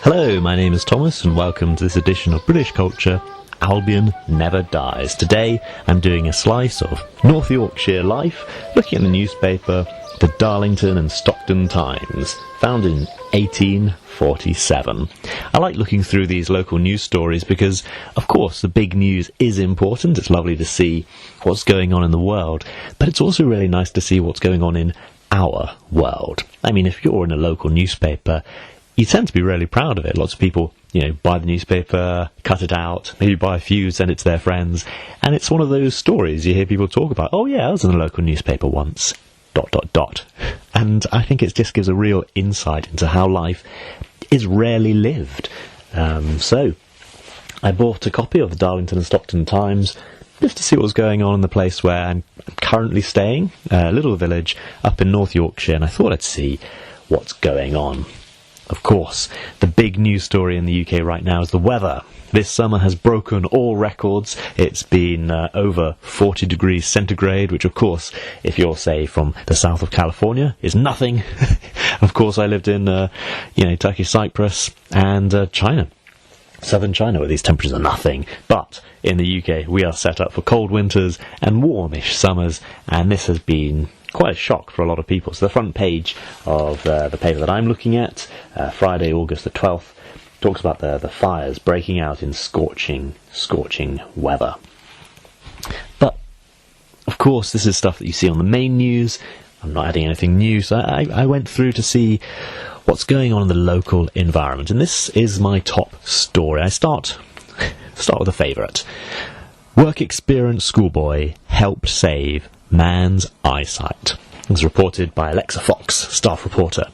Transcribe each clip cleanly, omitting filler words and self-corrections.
Hello, my name is Thomas and welcome to this edition of British Culture, Albion Never Dies. Today I'm doing a slice of North Yorkshire life, looking at the newspaper, the Darlington and Stockton Times, found in 1847. I like looking through these local news stories because, of course, the big news is important. It's lovely to see what's going on in the world, but it's also really nice to see what's going on in our world. I mean, if you're in a local newspaper, you tend to be really proud of it. Lots of people, buy the newspaper, cut it out, maybe buy a few, send it to their friends, and it's one of those stories you hear people talk about. Oh yeah, I was in a local newspaper once, ... And I think it just gives a real insight into how life is rarely lived. So I bought a copy of the Darlington and Stockton Times just to see what was going on in the place where I'm currently staying, a little village up in North Yorkshire, and I thought I'd see what's going on. Of course, the big news story in the UK right now is the weather. This summer has broken all records. It's been over 40 degrees centigrade, which of course, if you're, say, from the south of California, is nothing. Of course, I lived in, Turkey, Cyprus, and China. Southern China, where these temperatures are nothing. But in the UK, we are set up for cold winters and warmish summers, and this has been quite a shock for a lot of people. So the front page of the paper that I'm looking at, Friday, August the 12th, talks about the fires breaking out in scorching weather. But, of course, this is stuff that you see on the main news. I'm not adding anything new, so I went through to see what's going on in the local environment. And this is my top story. I start with a favourite. Work experience schoolboy helped save man's eyesight. It was reported by Alexa Fox, staff reporter.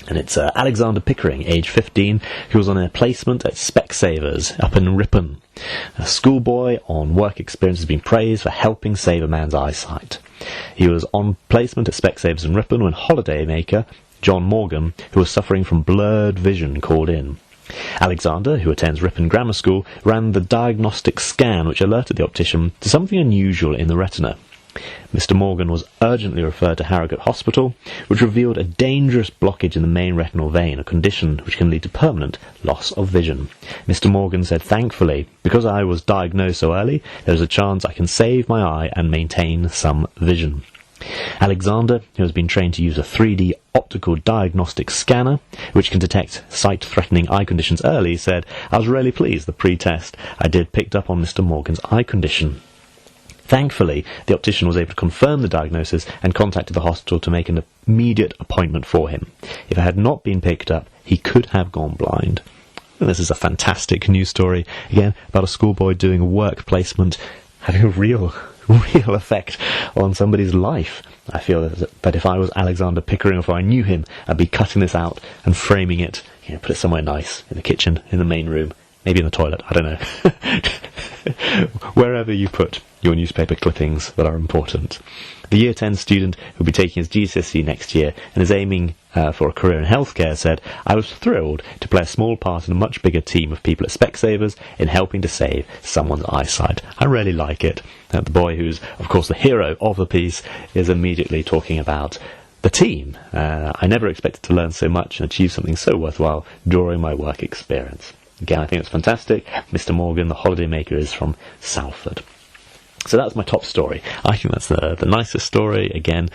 And it's Alexander Pickering, age 15, who was on a placement at Specsavers up in Ripon. A schoolboy on work experience has been praised for helping save a man's eyesight. He was on placement at Specsavers in Ripon when holidaymaker John Morgan, who was suffering from blurred vision, called in. Alexander, who attends Ripon Grammar School, ran the diagnostic scan which alerted the optician to something unusual in the retina. Mr. Morgan was urgently referred to Harrogate Hospital, which revealed a dangerous blockage in the main retinal vein, a condition which can lead to permanent loss of vision. Mr. Morgan said, "Thankfully, because I was diagnosed so early, there is a chance I can save my eye and maintain some vision." Alexander, who has been trained to use a 3D optical diagnostic scanner, which can detect sight-threatening eye conditions early, said, "I was really pleased the pre-test I did picked up on Mr. Morgan's eye condition." Thankfully, the optician was able to confirm the diagnosis and contacted the hospital to make an immediate appointment for him. If it had not been picked up, he could have gone blind. And this is a fantastic news story, again, about a schoolboy doing a work placement, having a real effect on somebody's life. I feel that if I was Alexander Pickering, or if I knew him, I'd be cutting this out and framing it, put it somewhere nice, in the kitchen, in the main room, maybe in the toilet, I don't know. Wherever you put your newspaper clippings that are important. The Year 10 student who will be taking his GCSE next year and is aiming for a career in healthcare said, "I was thrilled to play a small part in a much bigger team of people at Specsavers in helping to save someone's eyesight." I really like it. The boy who's, of course, the hero of the piece is immediately talking about the team. I never expected to learn so much and achieve something so worthwhile during my work experience. Again, I think it's fantastic. Mr. Morgan, the holidaymaker, is from Salford. So that's my top story. I think that's the nicest story. Again,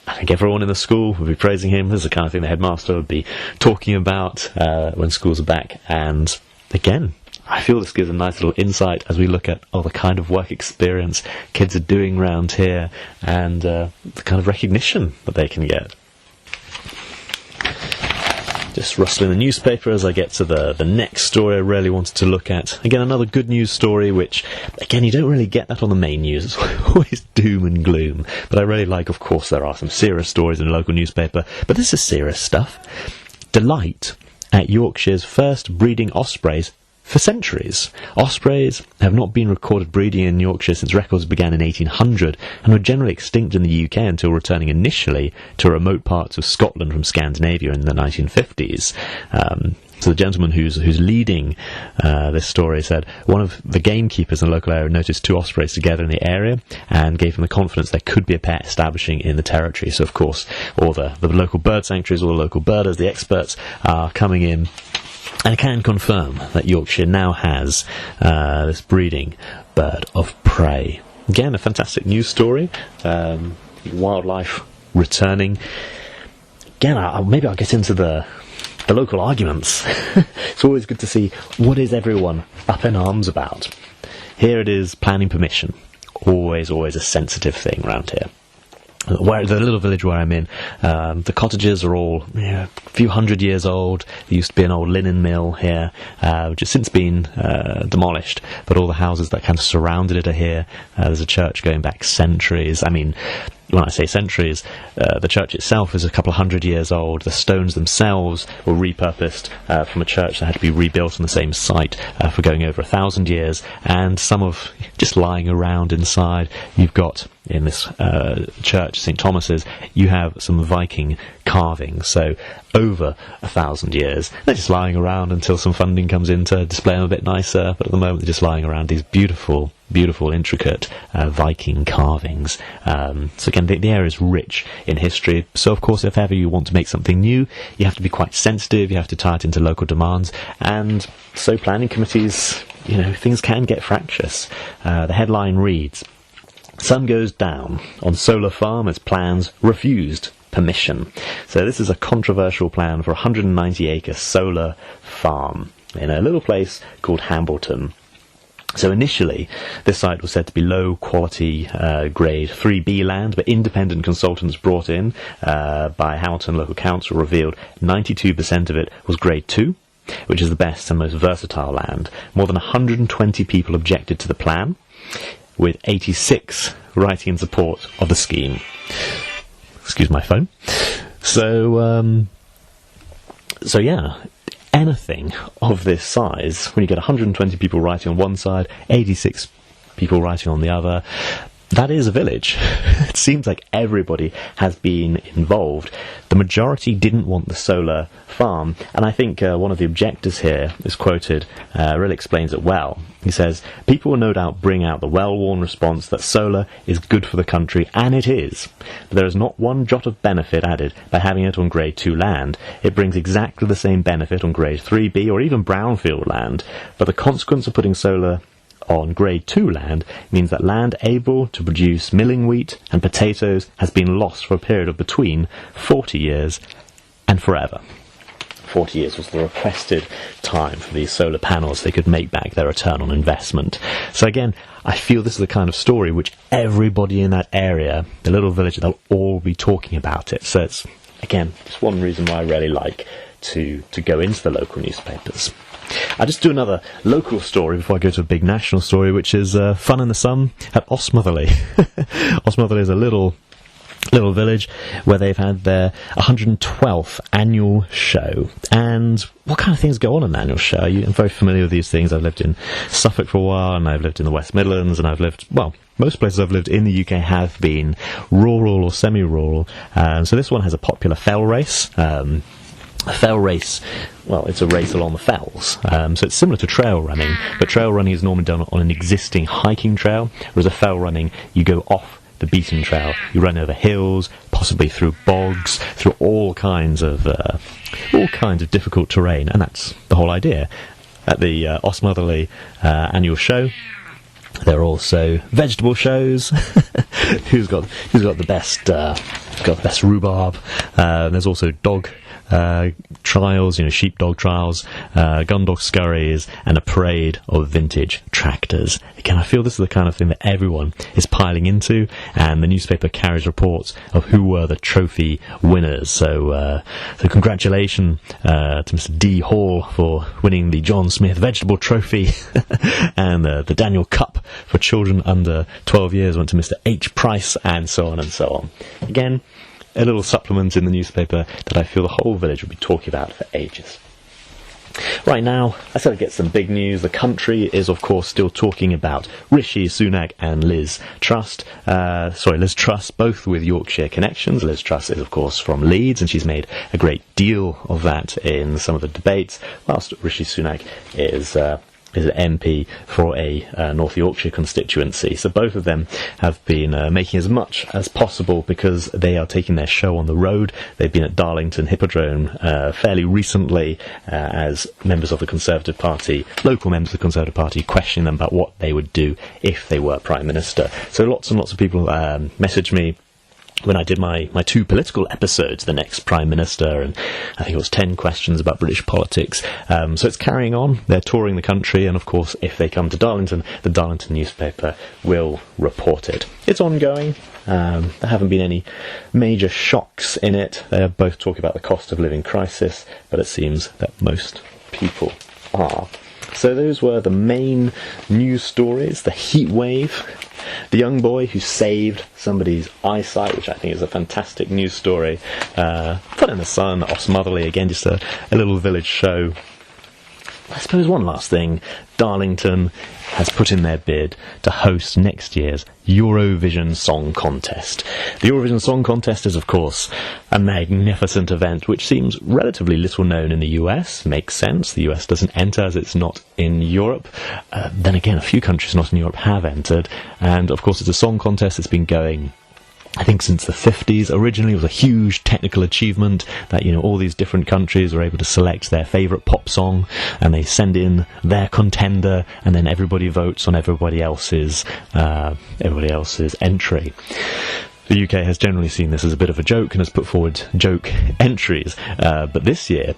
I think everyone in the school would be praising him. This is the kind of thing the headmaster would be talking about when schools are back. And again, I feel this gives a nice little insight as we look at the kind of work experience kids are doing around here and the kind of recognition that they can get. Just rustling the newspaper as I get to the next story I really wanted to look at. Again, another good news story, which, again, you don't really get that on the main news. It's always doom and gloom. But I really like, of course, there are some serious stories in a local newspaper, but this is serious stuff. Delight at Yorkshire's first breeding ospreys for centuries. Ospreys have not been recorded breeding in Yorkshire since records began in 1800 and were generally extinct in the UK until returning initially to remote parts of Scotland from Scandinavia in the 1950s. So the gentleman who's leading this story said one of the gamekeepers in the local area noticed two ospreys together in the area and gave him the confidence there could be a pair establishing in the territory. So, of course, all the local bird sanctuaries, all the local birders, the experts are coming in And I can confirm that Yorkshire now has this breeding bird of prey. Again, a fantastic news story. Wildlife returning. Again, maybe I'll get into the local arguments. It's always good to see what is everyone up in arms about. Here it is, planning permission. Always a sensitive thing around here. Where the little village where I'm in, the cottages are all a few hundred years old. There used to be an old linen mill here, which has since been demolished, but all the houses that kind of surrounded it are here. There's a church going back centuries. I mean, when I say centuries, the church itself is a couple of hundred years old. The stones themselves were repurposed from a church that had to be rebuilt on the same site for going over 1,000 years, and some of just lying around inside. You've got, in this church, St. Thomas's, you have some Viking carvings, so over 1,000 years. They're just lying around until some funding comes in to display them a bit nicer, but at the moment they're just lying around, these beautiful, intricate Viking carvings. So again, the area is rich in history, so of course if ever you want to make something new, you have to be quite sensitive, you have to tie it into local demands, and so planning committees, things can get fractious. The headline reads, "Sun goes down on solar farm as plans refused permission." So this is a controversial plan for a 190-acre solar farm in a little place called Hambleton. So initially, this site was said to be low-quality grade 3B land, but independent consultants brought in by Hambleton Local Council revealed 92% of it was grade 2, which is the best and most versatile land. More than 120 people objected to the plan, with 86 writing in support of the scheme. Excuse my phone. So yeah, anything of this size, when you get 120 people writing on one side, 86 people writing on the other, that is a village. It seems like everybody has been involved. The majority didn't want the solar farm, and I think one of the objectors here is quoted, really explains it well. He says, "People will no doubt bring out the well-worn response that solar is good for the country, and it is. But there is not one jot of benefit added by having it on grade 2 land. It brings exactly the same benefit on grade 3B or even brownfield land. But the consequence of putting solar on grade 2 land means that land able to produce milling wheat and potatoes has been lost for a period of between 40 years and forever." 40 years was the requested time for these solar panels. They could make back their return on investment. So again, I feel this is the kind of story which everybody in that area, the little village, they'll all be talking about it. So it's, again, just one reason why I really like to go into the local newspapers. I'll just do another local story before I go to a big national story, which is Fun in the Sun at Osmotherley. Osmotherley is a little village where they've had their 112th annual show. And what kind of things go on in the annual show? I'm very familiar with these things. I've lived in Suffolk for a while, and I've lived in the West Midlands, and I've lived, most places I've lived in the UK have been rural or semi-rural. So this one has a popular fell race. A fell race, it's a race along the fells, so it's similar to trail running, but trail running is normally done on an existing hiking trail, whereas a fell running, you go off the beaten trail, you run over hills, possibly through bogs, through all kinds of difficult terrain, and that's the whole idea. At the Osmotherley annual show, there are also vegetable shows. who's got the best rhubarb? There's also dog trials, sheepdog trials, gun dog scurries, and a parade of vintage tractors. Again, I feel this is the kind of thing that everyone is piling into, and the newspaper carries reports of who were the trophy winners. So congratulations to Mr. D. Hall for winning the John Smith Vegetable Trophy, and the Daniel Cup for children under 12 years went to Mr. H. Price, and so on and so on. Again, a little supplement in the newspaper that I feel the whole village will be talking about for ages. Right now, I sort of get some big news. The country is, of course, still talking about Rishi Sunak and Liz Truss, both with Yorkshire connections. Liz Truss is, of course, from Leeds, and she's made a great deal of that in some of the debates, whilst Rishi Sunak is is an MP for a North Yorkshire constituency. So both of them have been making as much as possible because they are taking their show on the road. They've been at Darlington Hippodrome fairly recently as members of the Conservative Party, local members of the Conservative Party, questioning them about what they would do if they were Prime Minister. So lots and lots of people messaged me when I did my 2 political episodes, The Next Prime Minister, and I think it was 10 questions about British politics. So it's carrying on. They're touring the country, and of course, if they come to Darlington, the Darlington newspaper will report it. It's ongoing. There haven't been any major shocks in it. They're both talking about the cost of living crisis, but it seems that most people are. So those were the main news stories. The heat wave, the young boy who saved somebody's eyesight, which I think is a fantastic news story. Fun in the Sun, Osmotherley, again, just a little village show. I suppose one last thing, Darlington has put in their bid to host next year's Eurovision Song Contest. The Eurovision Song Contest is, of course, a magnificent event which seems relatively little known in the US. Makes sense, the US doesn't enter as it's not in Europe. Then again, a few countries not in Europe have entered, and of course it's a song contest that's been going, I think, since the 50s. Originally it was a huge technical achievement that, all these different countries were able to select their favourite pop song and they send in their contender and then everybody votes on everybody else's entry. The UK has generally seen this as a bit of a joke and has put forward joke entries, but this year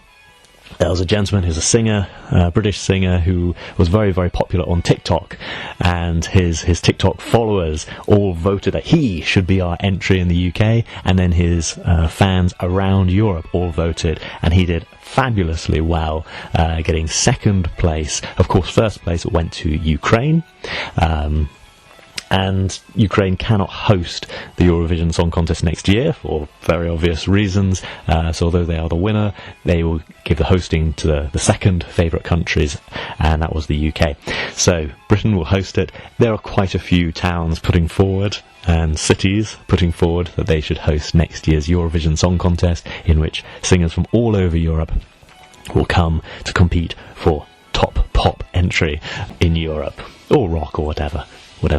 there was a gentleman who's a singer, a British singer, who was very, very popular on TikTok, and his TikTok followers all voted that he should be our entry in the UK, and then his fans around Europe all voted, and he did fabulously well, getting second place. Of course, first place went to Ukraine, and Ukraine cannot host the Eurovision Song Contest next year for very obvious reasons. So although they are the winner, they will give the hosting to the second favourite countries, and that was the UK. So Britain will host it. There are quite a few towns putting forward and cities putting forward that they should host next year's Eurovision Song Contest, in which singers from all over Europe will come to compete for top pop entry in Europe, or rock, or whatever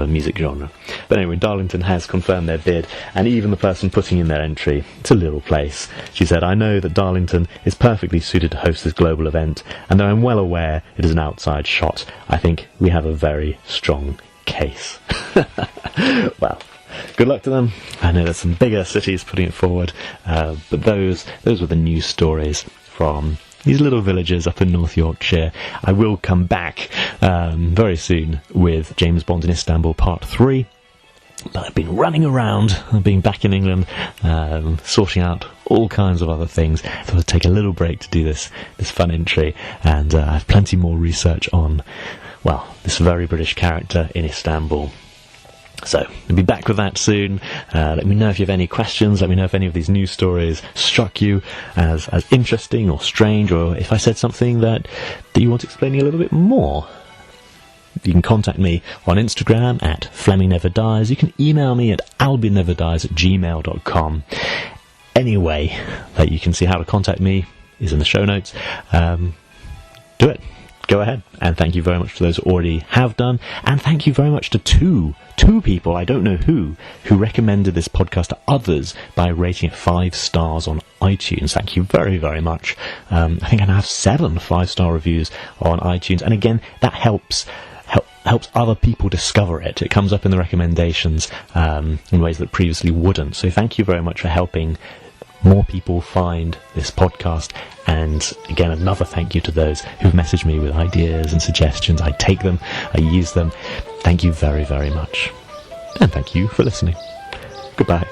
music genre. But anyway, Darlington has confirmed their bid, and even the person putting in their entry, it's a little place. She said, "I know that Darlington is perfectly suited to host this global event, and though I'm well aware it is an outside shot, I think we have a very strong case." Well, good luck to them. I know there's some bigger cities putting it forward, but those were the news stories from these little villages up in North Yorkshire. I will come back very soon with James Bond in Istanbul Part 3. But I've been running around, I've been back in England, sorting out all kinds of other things. I thought I'd take a little break to do this fun entry, and I have plenty more research on, this very British character in Istanbul. So, I'll be back with that soon. Let me know if you have any questions. Let me know if any of these news stories struck you as interesting or strange, or if I said something that you want explaining a little bit more. You can contact me on Instagram at FlemingNeverDies. You can email me at albionneverdies@gmail.com. Any way that you can see how to contact me is in the show notes. Do it. Go ahead, and thank you very much to those who already have done, and thank you very much to two people, I don't know who recommended this podcast to others by rating it 5 stars on iTunes. Thank you very, very much. I think I now have 7 5-star reviews on iTunes, and again, that helps other people discover it. It comes up in the recommendations in ways that previously wouldn't. So thank you very much for helping more people find this podcast, and again, another thank you to those who've messaged me with ideas and suggestions. I take them, I use them. Thank you very, very much, and thank you for listening. Goodbye.